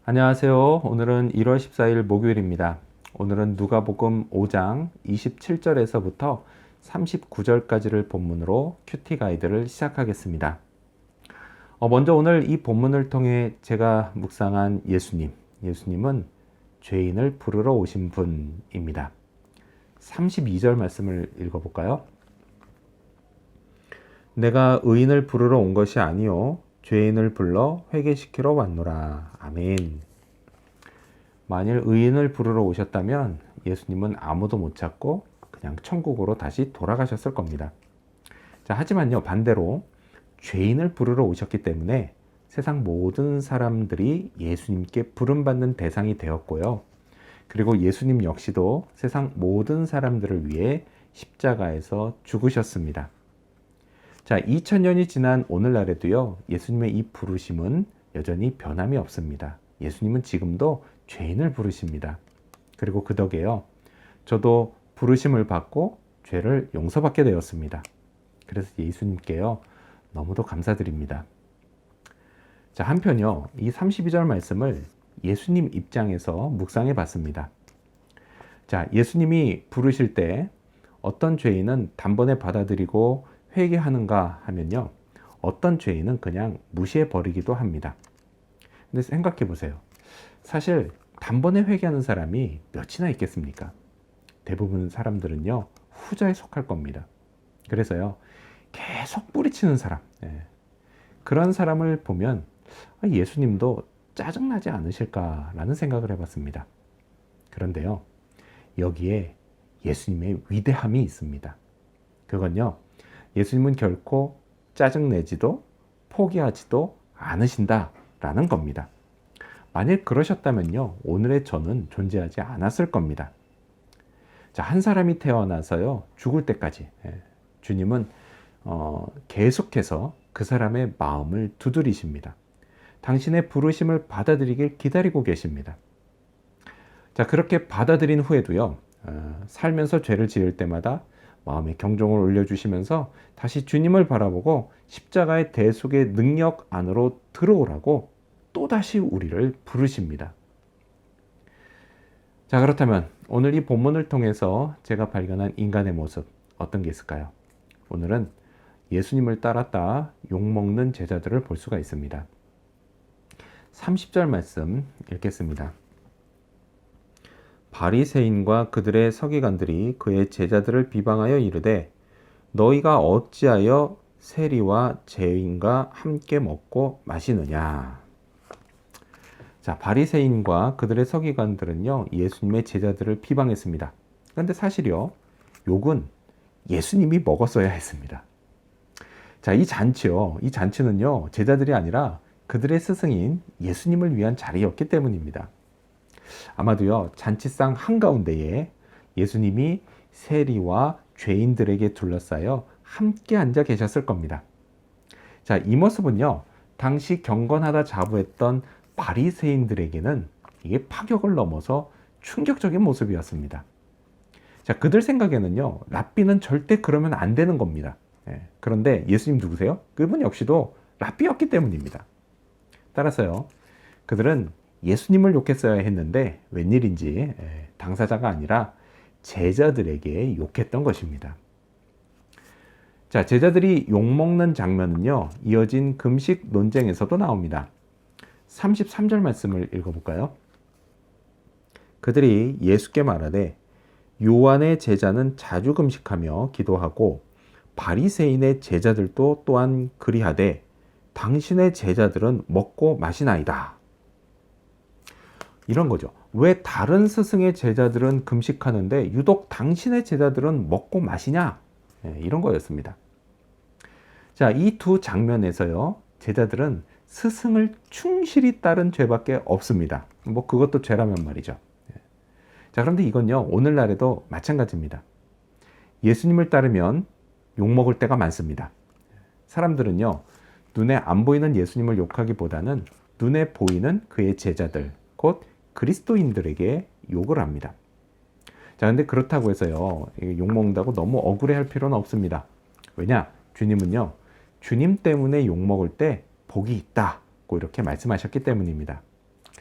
안녕하세요. 오늘은 1월 14일 목요일입니다. 오늘은 누가복음 5장 27절에서부터 39절까지를 본문으로 큐티 가이드를 시작하겠습니다. 먼저 오늘 이 본문을 통해 제가 묵상한 예수님은 죄인을 부르러 오신 분입니다. 32절 말씀을 읽어볼까요? 내가 의인을 부르러 온 것이 아니요 죄인을 불러 회개시키러 왔노라. 아멘. 만일 의인을 부르러 오셨다면 예수님은 아무도 못 찾고 그냥 천국으로 다시 돌아가셨을 겁니다. 자, 하지만요, 반대로 죄인을 부르러 오셨기 때문에 세상 모든 사람들이 예수님께 부름받는 대상이 되었고요. 그리고 예수님 역시도 세상 모든 사람들을 위해 십자가에서 죽으셨습니다. 자, 2000년이 지난 오늘날에도요, 예수님의 이 부르심은 여전히 변함이 없습니다. 예수님은 지금도 죄인을 부르십니다. 그리고 그 덕에요, 저도 부르심을 받고 죄를 용서받게 되었습니다. 그래서 예수님께요, 너무도 감사드립니다. 자, 한편요, 이 32절 말씀을 예수님 입장에서 묵상해 봤습니다. 자, 예수님이 부르실 때 어떤 죄인은 단번에 받아들이고 회개하는가 하면요, 어떤 죄인은 그냥 무시해 버리기도 합니다. 근데 생각해 보세요. 사실 단번에 회개하는 사람이 몇이나 있겠습니까? 대부분 사람들은요, 후자에 속할 겁니다. 그래서요, 계속 뿌리치는 사람, 그런 사람을 보면 예수님도 짜증나지 않으실까라는 생각을 해봤습니다. 그런데요, 여기에 예수님의 위대함이 있습니다. 그건요, 예수님은 결코 짜증내지도 포기하지도 않으신다라는 겁니다. 만일 그러셨다면요, 오늘의 저는 존재하지 않았을 겁니다. 자, 한 사람이 태어나서요, 죽을 때까지 주님은 계속해서 그 사람의 마음을 두드리십니다. 당신의 부르심을 받아들이길 기다리고 계십니다. 자, 그렇게 받아들인 후에도요, 살면서 죄를 지을 때마다 마음에 경종을 올려주시면서 다시 주님을 바라보고 십자가의 대속의 능력 안으로 들어오라고 또다시 우리를 부르십니다. 자, 그렇다면 오늘 이 본문을 통해서 제가 발견한 인간의 모습 어떤 게 있을까요? 오늘은 예수님을 따랐다 욕먹는 제자들을 볼 수가 있습니다. 30절 말씀 읽겠습니다. 바리새인과 그들의 서기관들이 그의 제자들을 비방하여 이르되 너희가 어찌하여 세리와 죄인과 함께 먹고 마시느냐. 자, 바리새인과 그들의 서기관들은요, 예수님의 제자들을 비방했습니다. 그런데 사실요, 욕은 예수님이 먹었어야 했습니다. 자, 이 잔치는요, 제자들이 아니라 그들의 스승인 예수님을 위한 자리였기 때문입니다. 아마도요, 잔치상 한가운데에 예수님이 세리와 죄인들에게 둘러싸여 함께 앉아 계셨을 겁니다. 자, 이 모습은요, 당시 경건하다 자부했던 바리새인들에게는 이게 파격을 넘어서 충격적인 모습이었습니다. 자, 그들 생각에는요, 랍비는 절대 그러면 안 되는 겁니다. 그런데 예수님 누구세요? 그분 역시도 랍비였기 때문입니다. 따라서요, 그들은 예수님을 욕했어야 했는데 웬일인지 당사자가 아니라 제자들에게 욕했던 것입니다. 자, 제자들이 욕먹는 장면은요, 이어진 금식 논쟁에서도 나옵니다. 33절 말씀을 읽어볼까요? 그들이 예수께 말하되 요한의 제자는 자주 금식하며 기도하고 바리새인의 제자들도 또한 그리하되 당신의 제자들은 먹고 마시나이다. 이런 거죠. 왜 다른 스승의 제자들은 금식하는데 유독 당신의 제자들은 먹고 마시냐? 이런 거였습니다. 자, 이 두 장면에서요, 제자들은 스승을 충실히 따른 죄밖에 없습니다. 뭐 그것도 죄라면 말이죠. 자, 그런데 이건요, 오늘날에도 마찬가지입니다. 예수님을 따르면 욕먹을 때가 많습니다. 사람들은요, 눈에 안 보이는 예수님을 욕하기보다는 눈에 보이는 그의 제자들, 곧 그리스도인들에게 욕을 합니다. 자, 근데 그렇다고 해서요, 욕먹는다고 너무 억울해할 필요는 없습니다. 왜냐? 주님은요, 주님 때문에 욕먹을 때 복이 있다고 이렇게 말씀하셨기 때문입니다.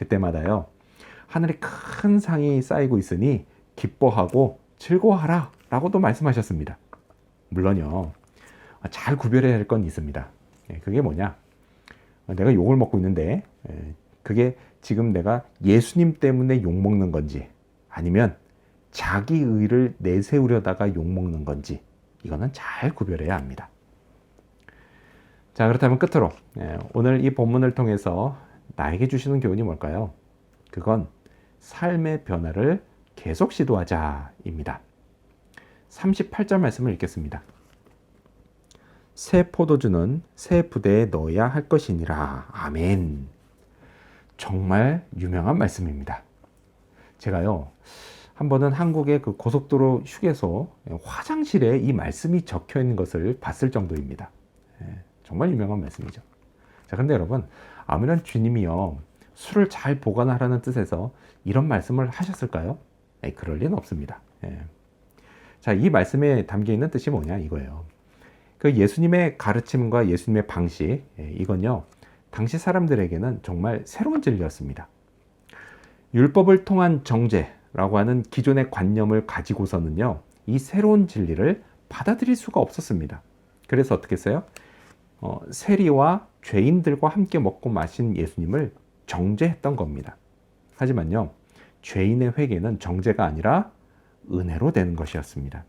그때마다요, 하늘에 큰 상이 쌓이고 있으니 기뻐하고 즐거워하라 라고도 말씀하셨습니다. 물론요, 잘 구별해야 할 건 있습니다. 그게 뭐냐? 내가 욕을 먹고 있는데 그게 지금 내가 예수님 때문에 욕 먹는 건지, 아니면 자기 의를 내세우려다가 욕 먹는 건지, 이거는 잘 구별해야 합니다. 자, 그렇다면 끝으로 오늘 이 본문을 통해서 나에게 주시는 교훈이 뭘까요? 그건 삶의 변화를 계속 시도하자입니다. 38절 말씀을 읽겠습니다. 새 포도주는 새 부대에 넣어야 할 것이니라. 아멘. 정말 유명한 말씀입니다. 제가요, 한 번은 한국의 그 고속도로 휴게소 화장실에 이 말씀이 적혀 있는 것을 봤을 정도입니다. 정말 유명한 말씀이죠. 자, 그런데 여러분, 아무런 주님이요, 술을 잘 보관하라는 뜻에서 이런 말씀을 하셨을까요? 그럴 리는 없습니다. 자, 이 말씀에 담겨 있는 뜻이 뭐냐 이거예요. 그 예수님의 가르침과 예수님의 방식, 이건요, 당시 사람들에게는 정말 새로운 진리였습니다. 율법을 통한 정죄라고 하는 기존의 관념을 가지고서는요, 이 새로운 진리를 받아들일 수가 없었습니다. 그래서 어떻게 했어요? 세리와 죄인들과 함께 먹고 마신 예수님을 정죄했던 겁니다. 하지만요, 죄인의 회개는 정죄가 아니라 은혜로 되는 것이었습니다.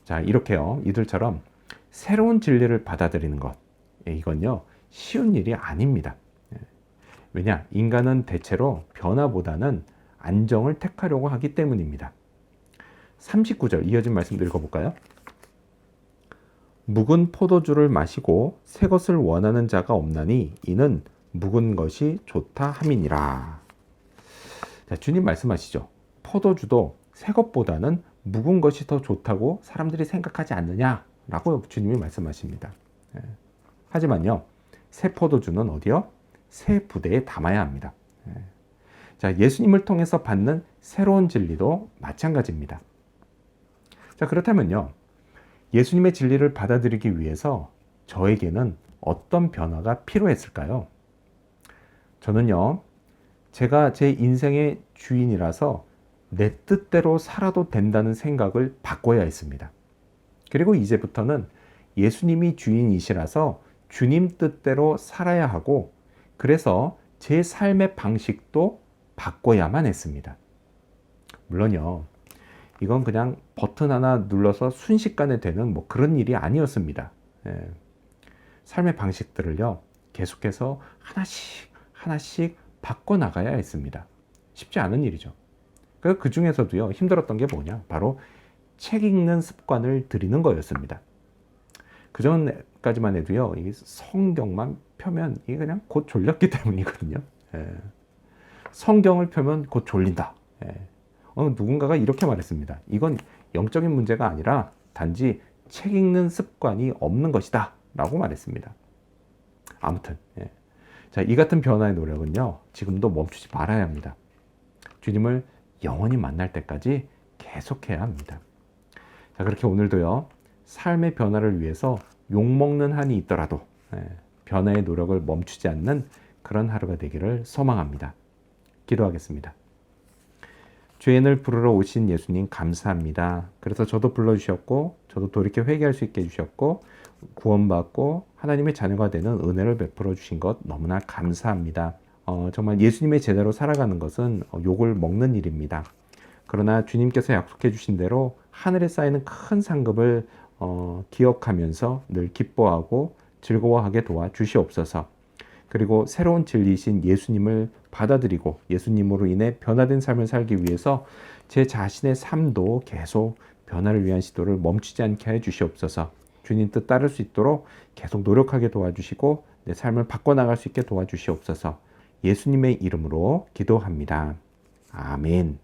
자, 이렇게요, 이들처럼 새로운 진리를 받아들이는 것, 이건요, 쉬운 일이 아닙니다. 왜냐? 인간은 대체로 변화보다는 안정을 택하려고 하기 때문입니다. 39절 이어진 말씀도 읽어볼까요? 묵은 포도주를 마시고 새 것을 원하는 자가 없나니 이는 묵은 것이 좋다 함이니라. 자, 주님 말씀하시죠. 포도주도 새 것보다는 묵은 것이 더 좋다고 사람들이 생각하지 않느냐라고 주님이 말씀하십니다. 하지만요, 새 포도주는 어디요? 새 부대에 담아야 합니다. 자, 예수님을 통해서 받는 새로운 진리도 마찬가지입니다. 자, 그렇다면요, 예수님의 진리를 받아들이기 위해서 저에게는 어떤 변화가 필요했을까요? 저는요, 제가 제 인생의 주인이라서 내 뜻대로 살아도 된다는 생각을 바꿔야 했습니다. 그리고 이제부터는 예수님이 주인이시라서 주님 뜻대로 살아야 하고, 그래서 제 삶의 방식도 바꿔야만 했습니다. 물론요, 이건 그냥 버튼 하나 눌러서 순식간에 되는 뭐 그런 일이 아니었습니다. 삶의 방식들을요, 계속해서 하나씩 바꿔나가야 했습니다. 쉽지 않은 일이죠. 그 중에서도요, 힘들었던 게 뭐냐? 바로 책 읽는 습관을 들이는 거였습니다. 그 전까지만 해도요, 이 성경만 펴면 이게 그냥 곧 졸렸기 때문이거든요. 성경을 펴면 곧 졸린다. 누군가가 이렇게 말했습니다. 이건 영적인 문제가 아니라 단지 책 읽는 습관이 없는 것이다 라고 말했습니다. 아무튼 자, 이 같은 변화의 노력은요, 지금도 멈추지 말아야 합니다. 주님을 영원히 만날 때까지 계속해야 합니다. 자, 그렇게 오늘도요, 삶의 변화를 위해서 욕먹는 한이 있더라도 변화의 노력을 멈추지 않는 그런 하루가 되기를 소망합니다. 기도하겠습니다. 죄인을 부르러 오신 예수님 감사합니다. 그래서 저도 불러주셨고, 저도 돌이켜 회개할 수 있게 해주셨고, 구원받고 하나님의 자녀가 되는 은혜를 베풀어 주신 것 너무나 감사합니다. 정말 예수님의 제자로 살아가는 것은 욕을 먹는 일입니다. 그러나 주님께서 약속해 주신 대로 하늘에 쌓이는 큰 상급을 기억하면서 늘 기뻐하고 즐거워하게 도와주시옵소서. 그리고 새로운 진리이신 예수님을 받아들이고 예수님으로 인해 변화된 삶을 살기 위해서 제 자신의 삶도 계속 변화를 위한 시도를 멈추지 않게 해 주시옵소서. 주님 뜻 따를 수 있도록 계속 노력하게 도와주시고 내 삶을 바꿔나갈 수 있게 도와주시옵소서. 예수님의 이름으로 기도합니다. 아멘.